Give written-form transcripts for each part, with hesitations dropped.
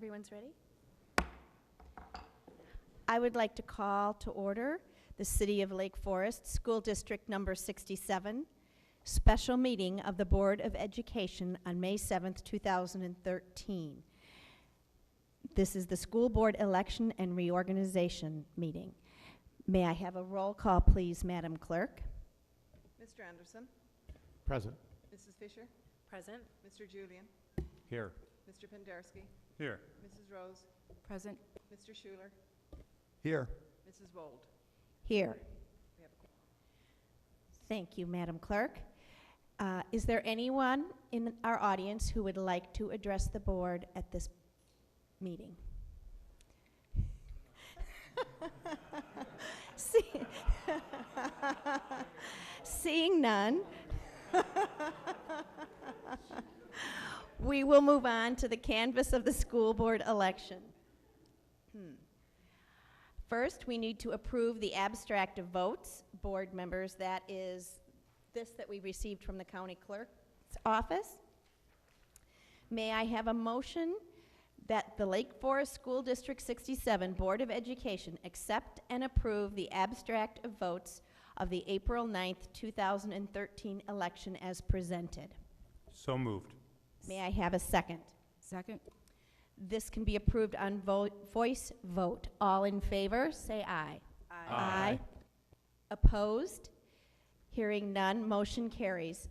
Everyone's ready? I would like to call to order the City of Lake Forest School District Number 67 special meeting of the Board of Education on May 7th, 2013. This is the school board election and reorganization meeting. May I have a roll call, please, Madam Clerk? Mr. Anderson? Present. Mrs. Fisher? Present. Mr. Julian? Here. Mr. Pendersky? Here. Mrs. Rose? Present. Mr. Schuler? Here. Mrs. Vold? Here. We have a quorum. Thank you, Madam Clerk. Is there anyone in our audience who would like to address the board at this meeting? Seeing none, we will move on to the canvass of the school board election. First, we need to approve the abstract of votes. Board members, that is this that we received from the county clerk's office. May I have a motion that the Lake Forest School District 67 Board of Education accept and approve the abstract of votes of the April 9th, 2013 election as presented? So moved. May I have a second? Second. This can be approved on voice vote. All in favor, say aye. Aye. Opposed? Hearing none, motion carries.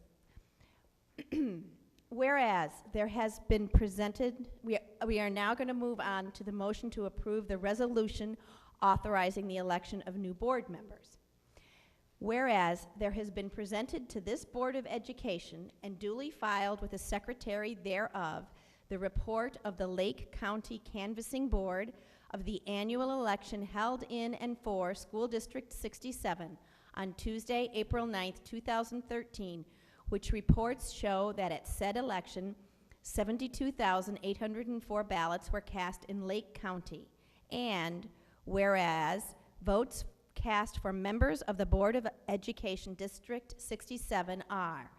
Whereas there has been presented, we are now going to move on to the motion to approve the resolution authorizing the election of new board members. Whereas there has been presented to this Board of Education and duly filed with the secretary thereof the report of the Lake County Canvassing Board of the annual election held in and for School District 67 on Tuesday, April 9th, 2013, which reports show that at said election, 72,804 ballots were cast in Lake County. And whereas votes cast for members of the Board of Education District 67 are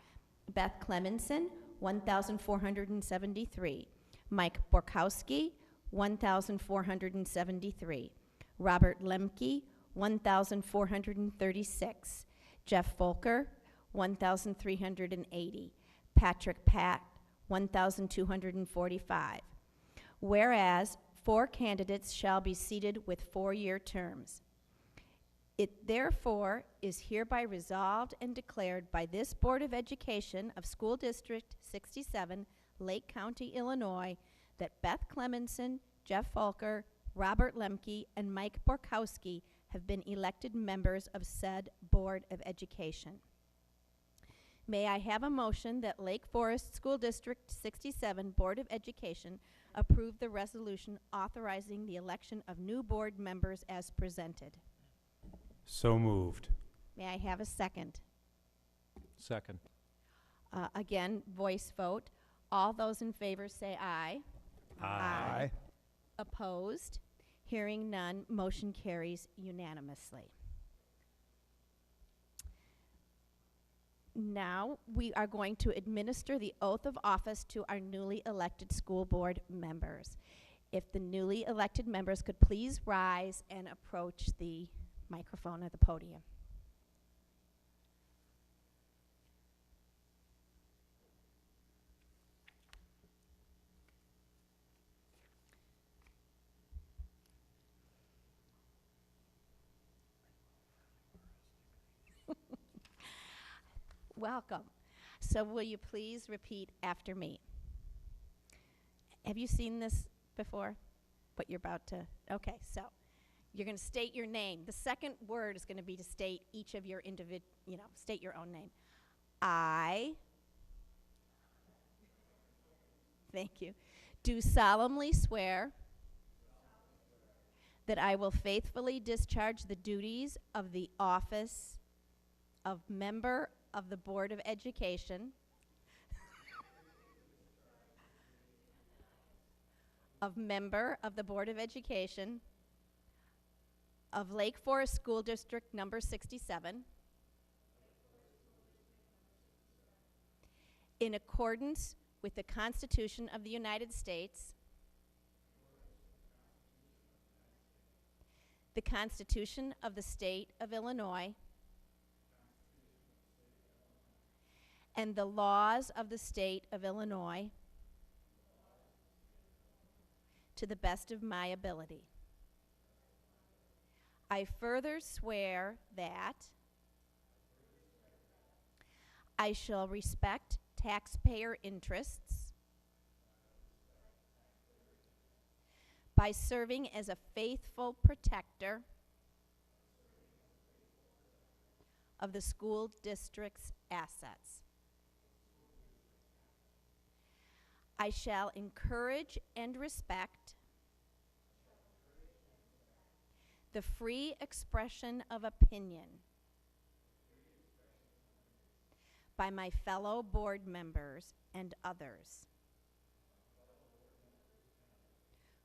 Beth Clemenson, 1,473. Mike Borkowski, 1,473. Robert Lemke, 1,436. Jeff Volker, 1,380. Patrick Patt, 1,245. Whereas 4 candidates shall be seated with 4-year terms. It therefore is hereby resolved and declared by this Board of Education of School District 67, Lake County, Illinois, that Beth Clemenson, Jeff Volker, Robert Lemke, and Mike Borkowski have been elected members of said Board of Education. May I have a motion that Lake Forest School District 67 Board of Education approve the resolution authorizing the election of new board members as presented? So moved. May I have a second? Second. Again, voice vote. All those in favor say aye. Aye. Opposed? Hearing none, motion carries unanimously. Now we are going to administer the oath of office to our newly elected school board members. If the newly elected members could please rise and approach the microphone at the podium. Welcome. So will you please repeat after me? Have you seen this before? But you're about to, okay, so you're going to state your name. The second word is going to be to state each of your state your own name. I, thank you, do solemnly swear that I will faithfully discharge the duties of the office of member of the Board of Education of member of the Board of Education of Lake Forest School District number 67 in accordance with the Constitution of the United States the Constitution of the State of Illinois, and the laws of the State of Illinois, to the best of my ability. I further swear that I shall respect taxpayer interests by serving as a faithful protector of the school district's assets. I shall encourage and respect the free expression of opinion by my fellow board members and others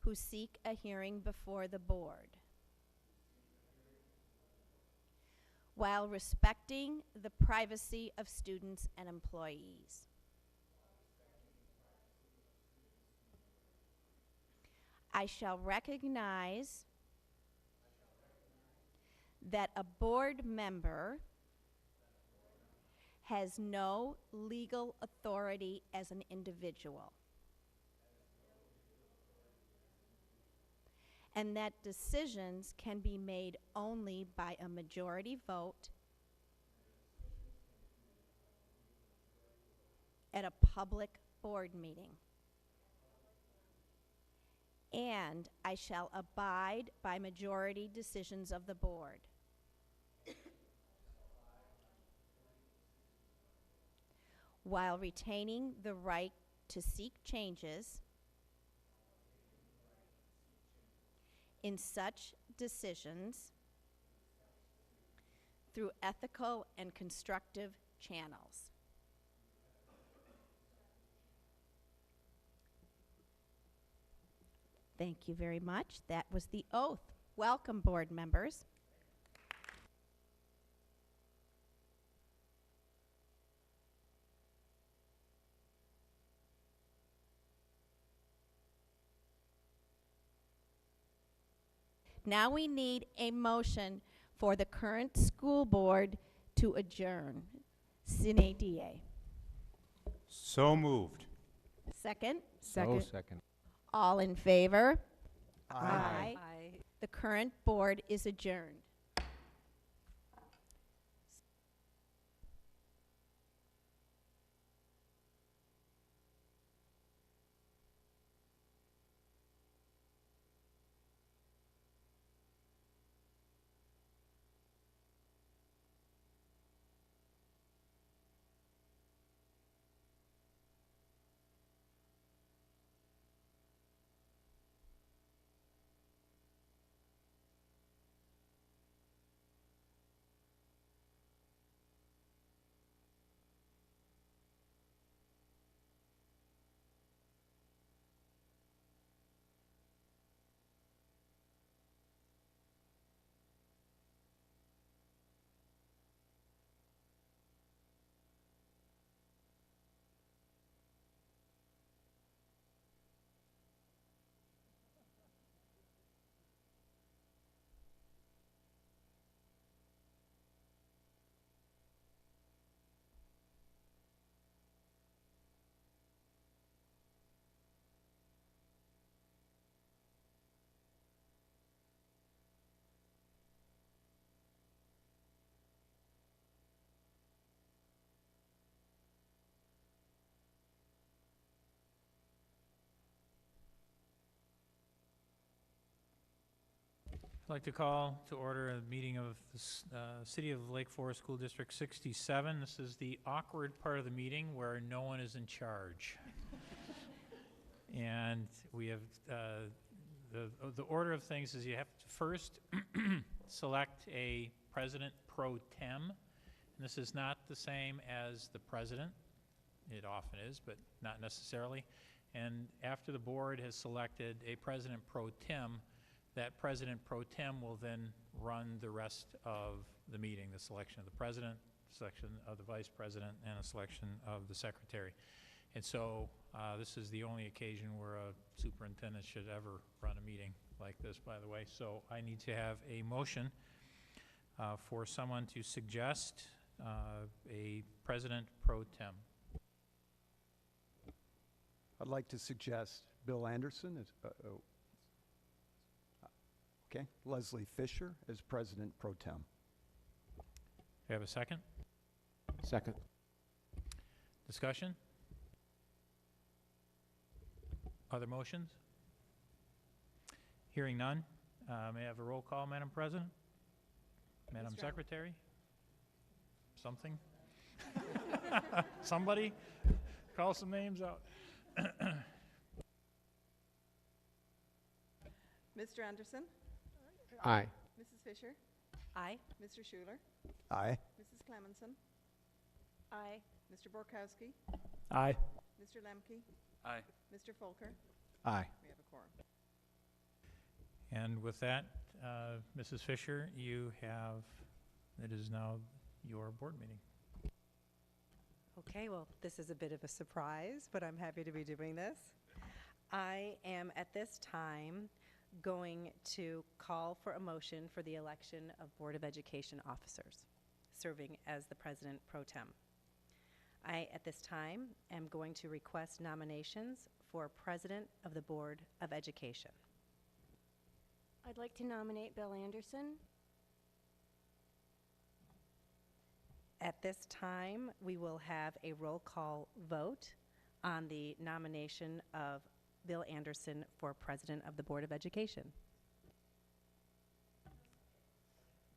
who seek a hearing before the board, while respecting the privacy of students and employees. I shall recognize that a board member has no legal authority as an individual, and that decisions can be made only by a majority vote at a public board meeting. And I shall abide by majority decisions of the board. While retaining the right to seek changes in such decisions through ethical and constructive channels. Thank you very much. That was the oath. Welcome, board members. Now we need a motion for the current school board to adjourn. Sine die. So moved. Second? Second. All in favor? Aye. Aye. The current board is adjourned. I'd like to call to order a meeting of the City of Lake Forest School District 67. This is the awkward part of the meeting where no one is in charge. And we have, the order of things is you have to first select a president pro tem. And this is not the same as the president. It often is, but not necessarily. And after the board has selected a president pro tem, that president pro tem will then run the rest of the meeting, the selection of the president, selection of the vice president, and a selection of the secretary. And so this is the only occasion where a superintendent should ever run a meeting like like this, by the way, so I need to have a motion for someone to suggest a president pro tem. I'd like to suggest Bill Anderson as, okay, Leslie Fisher as President Pro Tem. Do you have a second? Second. Discussion? Other motions? Hearing none, may I have a roll call, Madam President? Madam Mr. Secretary? Something? Somebody? Call some names out. Mr. Anderson? Aye. Mrs. Fisher? Aye. Mr. Schuler? Aye. Mrs. Clemenson? Aye. Mr. Borkowski? Aye. Mr. Lemke? Aye. Mr. Folker? Aye. We have a quorum. And with that, Mrs. Fisher, it is now your board meeting. Okay, well, this is a bit of a surprise, but I'm happy to be doing this. I am at this time going to call for a motion for the election of Board of Education officers, serving as the President Pro Tem. I, at this time, am going to request nominations for President of the Board of Education. I'd like to nominate Bill Anderson. At this time, we will have a roll call vote on the nomination of Bill Anderson for President of the Board of Education.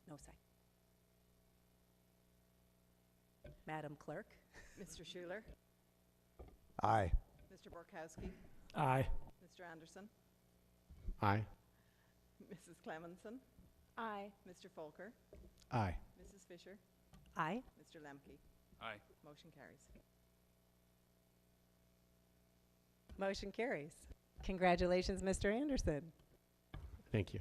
No second. Madam Clerk? Mr. Schuler? Aye. Mr. Borkowski? Aye. Mr. Anderson? Aye. Mrs. Clemenson? Aye. Mr. Folker? Aye. Mrs. Fisher? Aye. Mr. Lemke? Aye. Motion carries. Motion carries. Congratulations, Mr. Anderson. Thank you.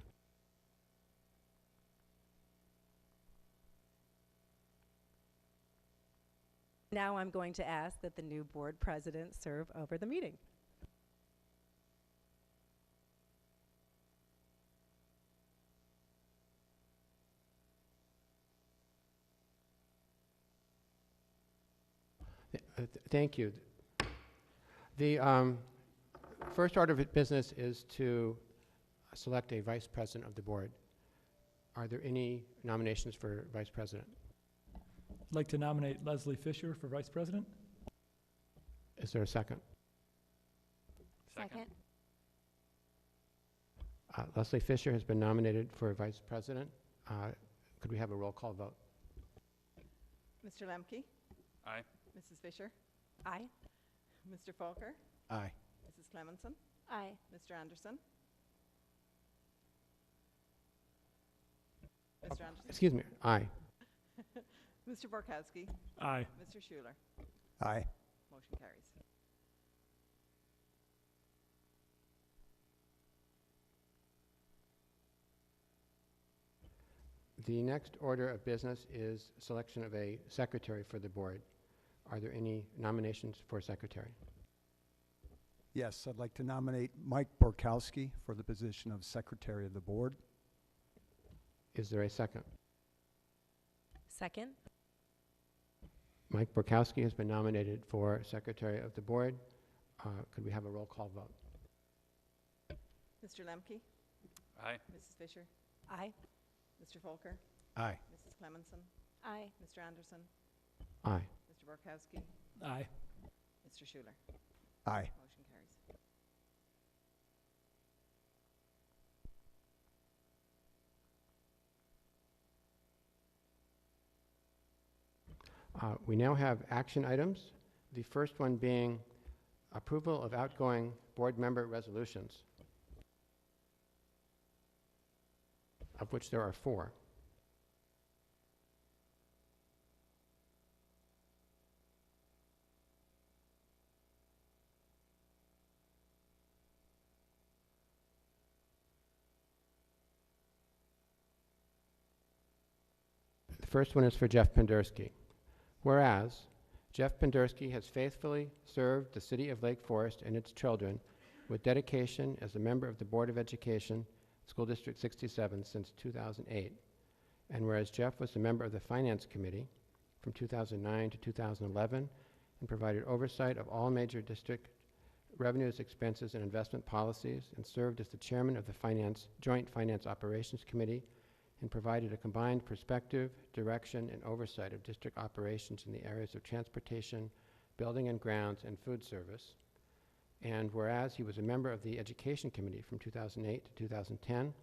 Now I'm going to ask that the new board president serve over the meeting. Thank you. The first order of business is to select a vice president of the board. Are there any nominations for vice president? I'd like to nominate Leslie Fisher for Vice President. Is there a second? Second. Leslie Fisher has been nominated for vice president. Could we have a roll call vote? Mr. Lemke? Aye. Mrs. Fisher? Aye. Mr. Folker? Aye. Mrs. Clemenson? Aye. Mr. Anderson? Mr. Anderson? Excuse me. Aye. Mr. Borkowski? Aye. Mr. Schuler? Aye. Motion carries. The next order of business is selection of a secretary for the board. Are there any nominations for secretary? Yes, I'd like to nominate Mike Borkowski for the position of Secretary of the Board. Is there a second? Second. Mike Borkowski has been nominated for secretary of the board. Could we have a roll call vote? Mr. Lemke? Aye. Mrs. Fisher? Aye. Mr. Folker? Aye. Mrs. Clemenson? Aye. Mr. Anderson? Aye. Mr. Borkowski? Aye. Mr. Schuler? Aye. Motion carries. We now have action items. The first one being approval of outgoing board member resolutions, of which there are 4. The first one is for Jeff Pendersky. Whereas Jeff Pendersky has faithfully served the City of Lake Forest and its children with dedication as a member of the Board of Education School District 67 since 2008. And whereas Jeff was a member of the Finance Committee from 2009 to 2011 and provided oversight of all major district revenues, expenses, and investment policies, and served as the chairman of the Joint Finance Operations Committee, and provided a combined perspective, direction, and oversight of district operations in the areas of transportation, building and grounds, and food service. And whereas he was a member of the Education Committee from 2008 to 2010,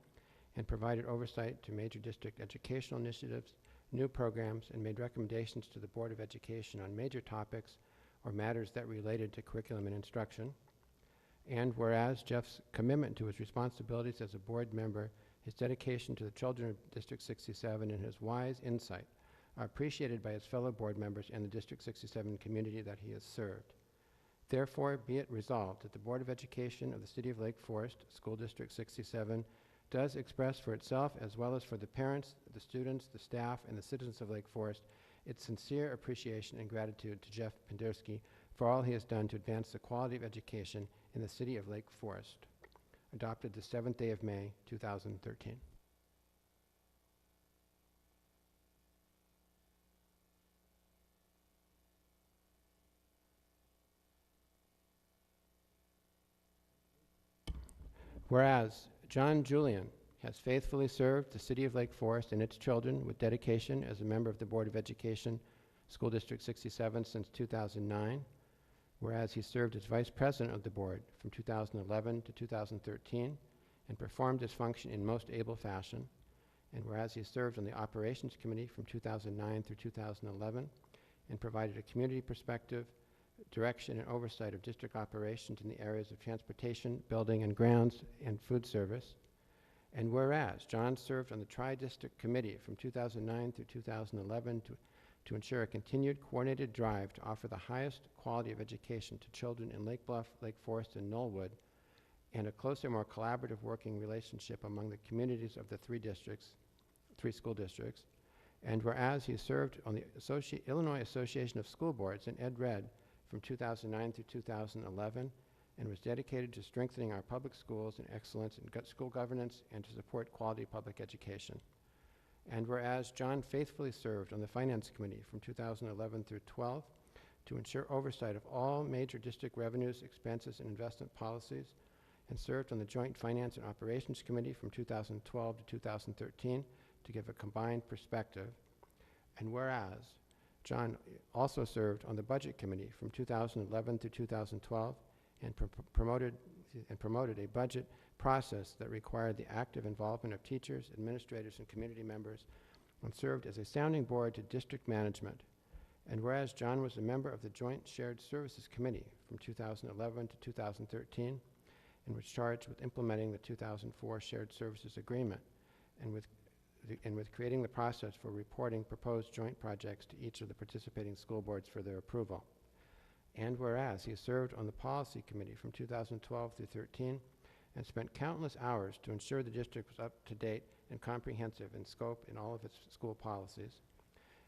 and provided oversight to major district educational initiatives, new programs, and made recommendations to the Board of Education on major topics or matters that related to curriculum and instruction. And whereas Jeff's commitment to his responsibilities as a board member, his dedication to the children of District 67, and his wise insight are appreciated by his fellow board members and the District 67 community that he has served. Therefore, be it resolved that the Board of Education of the City of Lake Forest, School District 67, does express for itself, as well as for the parents, the students, the staff, and the citizens of Lake Forest, its sincere appreciation and gratitude to Jeff Pendersky for all he has done to advance the quality of education in the City of Lake Forest. Adopted the 7th day of May, 2013. Whereas John Julian has faithfully served the City of Lake Forest and its children with dedication as a member of the Board of Education, School District 67 since 2009, whereas he served as Vice President of the Board from 2011 to 2013 and performed his function in most able fashion, and whereas he served on the Operations Committee from 2009 through 2011 and provided a community perspective, direction, and oversight of district operations in the areas of transportation, building and grounds, and food service. And whereas John served on the Tri-District Committee from 2009 through 2011 to ensure a continued coordinated drive to offer the highest quality of education to children in Lake Bluff, Lake Forest, and Knollwood, and a closer, more collaborative working relationship among the communities of the three school districts. And whereas he served on the Illinois Association of School Boards in Ed Red from 2009 through 2011, and was dedicated to strengthening our public schools and excellence in school governance and to support quality public education. And whereas John faithfully served on the Finance Committee from 2011 through 12 to ensure oversight of all major district revenues, expenses, and investment policies, and served on the Joint Finance and Operations Committee from 2012 to 2013 to give a combined perspective. And whereas John also served on the Budget Committee from 2011 through 2012 and promoted a budget process that required the active involvement of teachers, administrators, and community members, and served as a sounding board to district management. And whereas John was a member of the Joint Shared Services Committee from 2011 to 2013 and was charged with implementing the 2004 Shared Services Agreement and with creating the process for reporting proposed joint projects to each of the participating school boards for their approval. And whereas he served on the Policy Committee from 2012 through 13 and spent countless hours to ensure the district was up to date and comprehensive in scope in all of its school policies.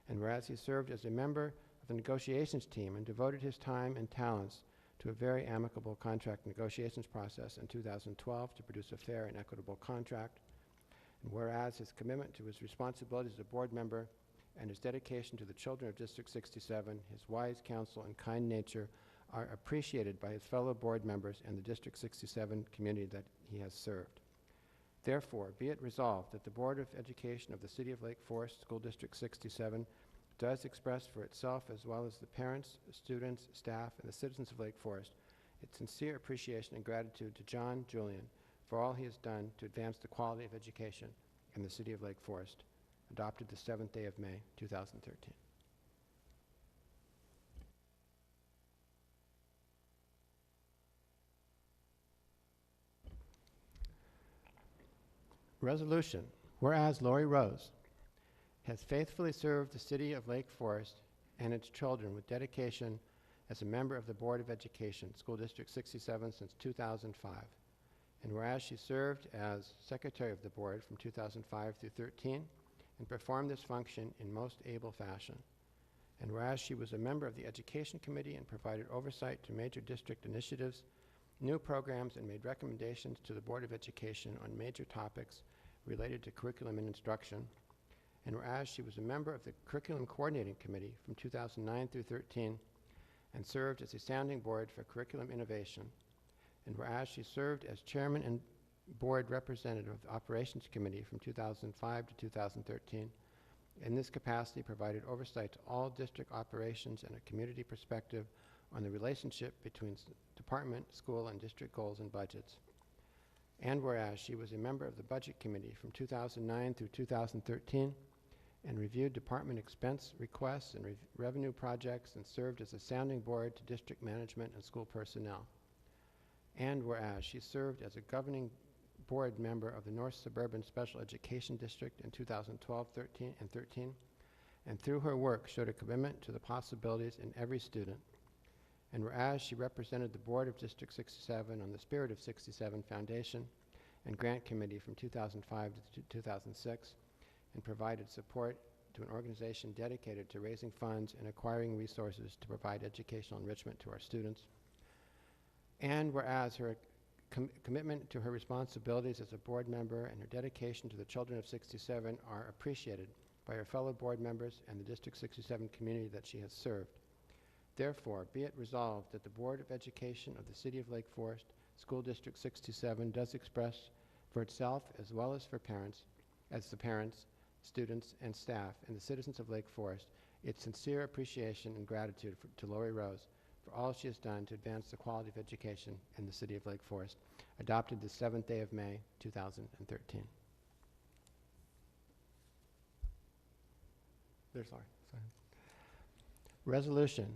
And whereas he served as a member of the negotiations team and devoted his time and talents to a very amicable contract negotiations process in 2012 to produce a fair and equitable contract. And whereas his commitment to his responsibilities as a board member and his dedication to the children of District 67, his wise counsel and kind nature are appreciated by his fellow board members and the District 67 community that he has served. Therefore, be it resolved that the Board of Education of the City of Lake Forest, School District 67, does express for itself, as well as the parents, students, staff, and the citizens of Lake Forest, its sincere appreciation and gratitude to John Julian for all he has done to advance the quality of education in the City of Lake Forest. Adopted the 7th day of May, 2013. Resolution. Whereas Lori Rose has faithfully served the City of Lake Forest and its children with dedication as a member of the Board of Education, School District 67 since 2005. And whereas she served as Secretary of the Board from 2005 through 13 and performed this function in most able fashion. And whereas she was a member of the Education Committee and provided oversight to major district initiatives new programs, and made recommendations to the Board of Education on major topics related to curriculum and instruction. And whereas she was a member of the Curriculum Coordinating Committee from 2009 through 13 and served as a sounding board for curriculum innovation, and whereas she served as chairman and board representative of the Operations Committee from 2005 to 2013, in this capacity provided oversight to all district operations and a community perspective on the relationship between department, school, and district goals and budgets. And whereas she was a member of the Budget Committee from 2009 through 2013 and reviewed department expense requests and revenue projects and served as a sounding board to district management and school personnel. And whereas she served as a governing board member of the North Suburban Special Education District in 2012, 13, and 13, and through her work showed a commitment to the possibilities in every student. And whereas she represented the board of District 67 on the Spirit of 67 Foundation and Grant Committee from 2005 to 2006, and provided support to an organization dedicated to raising funds and acquiring resources to provide educational enrichment to our students. And whereas her commitment to her responsibilities as a board member and her dedication to the children of 67 are appreciated by her fellow board members and the District 67 community that she has served. Therefore, be it resolved that the Board of Education of the City of Lake Forest, School District 67, does express for itself as well as for parents, students, and staff, and the citizens of Lake Forest, its sincere appreciation and gratitude to Lori Rose for all she has done to advance the quality of education in the City of Lake Forest, adopted the 7th day of May, 2013. There's Lori. Sorry. Resolution.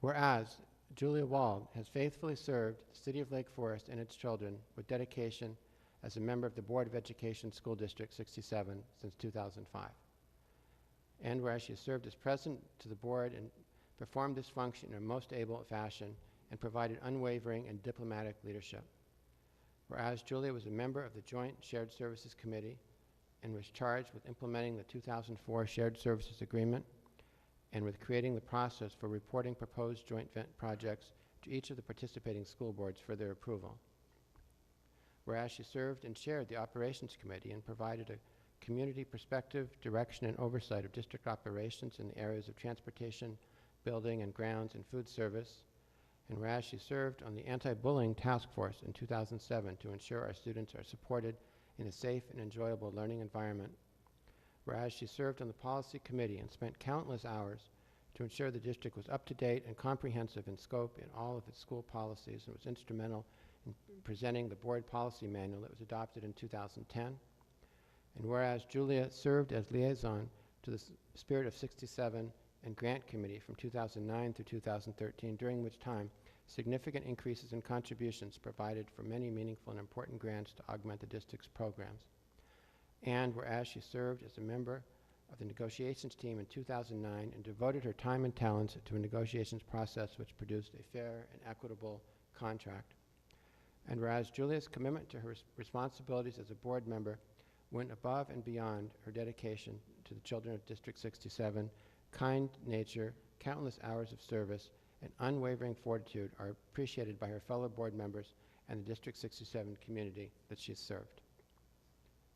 Whereas Julia Wald has faithfully served the City of Lake Forest and its children with dedication as a member of the Board of Education School District 67 since 2005. And whereas she has served as president to the board and performed this function in a most able fashion and provided unwavering and diplomatic leadership. Whereas Julia was a member of the Joint Shared Services Committee and was charged with implementing the 2004 Shared Services Agreement and with creating the process for reporting proposed joint projects to each of the participating school boards for their approval. Whereas she served and chaired the Operations Committee and provided a community perspective, direction, and oversight of district operations in the areas of transportation, building and grounds, and food service. And whereas she served on the Anti-Bullying Task Force in 2007 to ensure our students are supported in a safe and enjoyable learning environment. Whereas she served on the Policy Committee and spent countless hours to ensure the district was up to date and comprehensive in scope in all of its school policies, and was instrumental in presenting the board policy manual that was adopted in 2010. And whereas Julia served as liaison to the Spirit of 67 and Grant Committee from 2009 through 2013, during which time significant increases in contributions provided for many meaningful and important grants to augment the district's programs. And whereas she served as a member of the negotiations team in 2009 and devoted her time and talents to a negotiations process which produced a fair and equitable contract. And whereas Julia's commitment to her responsibilities as a board member went above and beyond her dedication to the children of District 67, kind nature, countless hours of service, and unwavering fortitude are appreciated by her fellow board members and the District 67 community that she has served.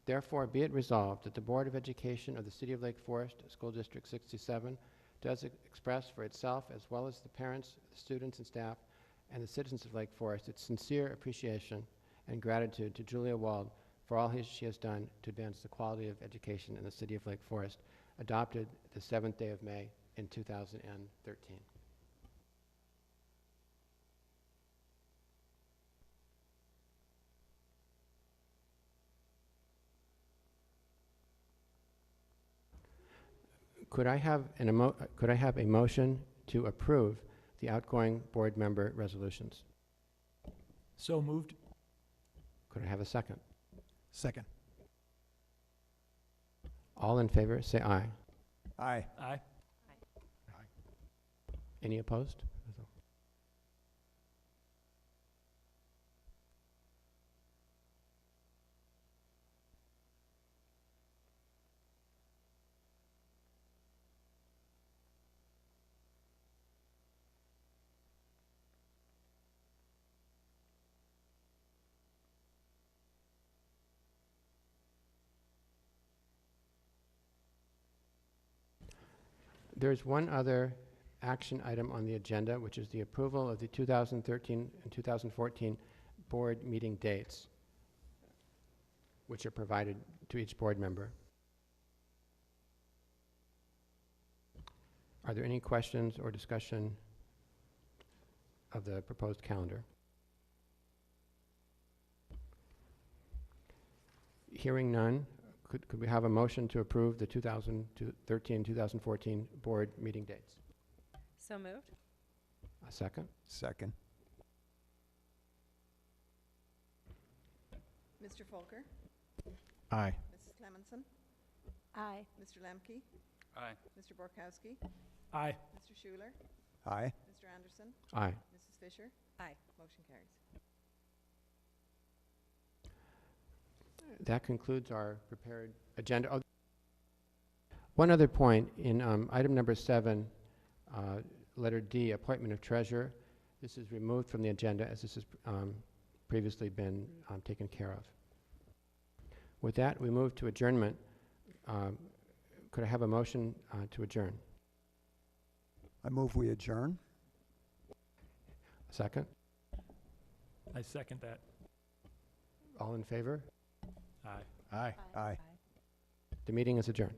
Therefore, be it resolved that the Board of Education of the City of Lake Forest, School District 67, does express for itself, as well as the parents, the students and staff, and the citizens of Lake Forest, its sincere appreciation and gratitude to Julia Wald for all she has done to advance the quality of education in the City of Lake Forest, adopted the 7th day of May in 2013. Could I have a motion to approve the outgoing board member resolutions? So moved. Could I have a second? Second. All in favor, say aye. Aye. Aye. Any opposed? There's one other action item on the agenda, which is the approval of the 2013 and 2014 board meeting dates, which are provided to each board member. Are there any questions or discussion of the proposed calendar? Hearing none, could we have a motion to approve the 2013, 2014 board meeting dates? So moved. A second? Second. Mr. Folker, Aye. Mrs. Clemenson, Aye. Mr. Lemke, Aye. Mr. Borkowski, Aye. Mr. Schuler, Aye. Mr. Anderson, Aye. Mrs. Fisher. Aye. Motion carries. That concludes our prepared agenda. Oh, one other point, in item number 7, letter D, appointment of treasurer. This is removed from the agenda as this has previously been taken care of. With that, we move to adjournment. Could I have a motion to adjourn? I move we adjourn. A second? I second that. All in favor? Aye. Aye. Aye. The meeting is adjourned.